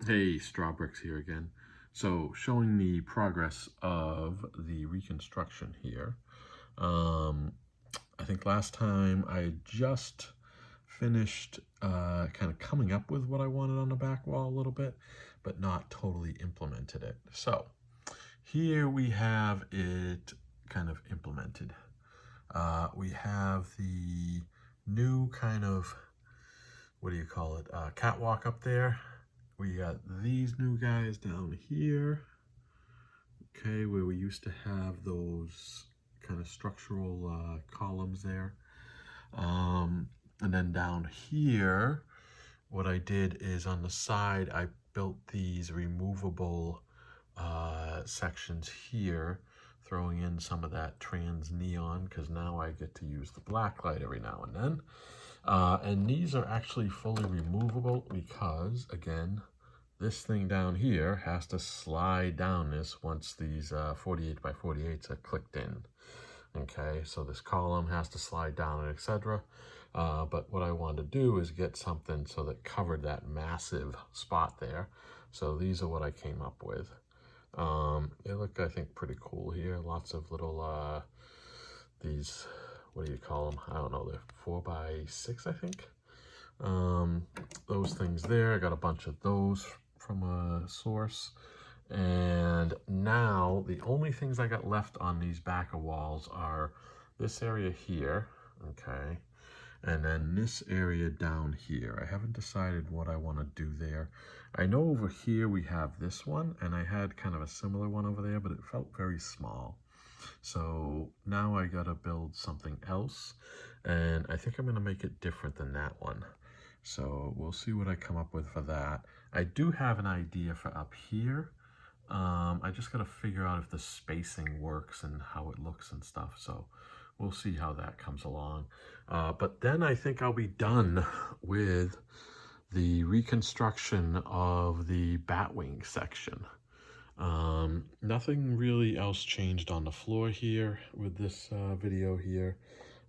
Hey, Strawbricks here again. So showing the progress of the reconstruction here. I think last time I had just finished kind of coming up with what I wanted on the back wall a little bit, but not totally implemented it. So here we have it kind of implemented. We have the new kind of, what do you call it, catwalk up there. We got these new guys down here, okay, where we used to have those kind of structural columns there. And then down here, what I did is on the side, I built these removable sections here, throwing in some of that trans neon, because now I get to use the black light every now and then. And these are actually fully removable because, again, this thing down here has to slide down this once these 48 by 48s are clicked in. Okay, so this column has to slide down, etc. But what I wanted to do is get something so that covered that massive spot there. So these are what I came up with. They look, I think, pretty cool here. Lots of little, these, what do you call them? I don't know, they're 4 by 6, I think. Those things there, I got a bunch of those from a source. And now the only things I got left on these backer walls are this area here, okay, and then this area down here. I haven't decided what I want to do there. I know over here we have this one, and I had kind of a similar one over there, but it felt very small. So now I gotta build something else, and I think I'm gonna make it different than that one. So we'll see what I come up with for that. I do have an idea for up here. I just gotta figure out if the spacing works and how it looks and stuff. So we'll see how that comes along. But then I think I'll be done with the reconstruction of the BatWing section. Nothing really else changed on the floor here with this video here.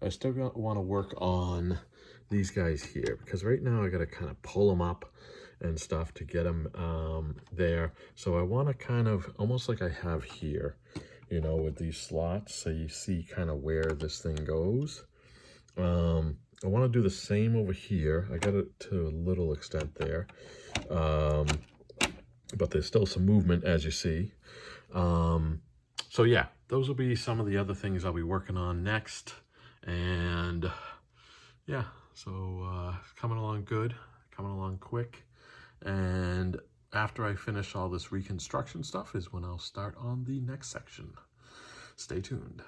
I still want to work on these guys here because right now I got to kind of pull them up and stuff to get them there. So I want to kind of, almost like I have here, you know, with these slots, so you see kind of where this thing goes. I want to do the same over here. I got it to a little extent there. But there's still some movement, as you see. So yeah, those will be some of the other things I'll be working on next. And yeah, so coming along good, coming along quick. And after I finish all this reconstruction stuff is when I'll start on the next section. Stay tuned.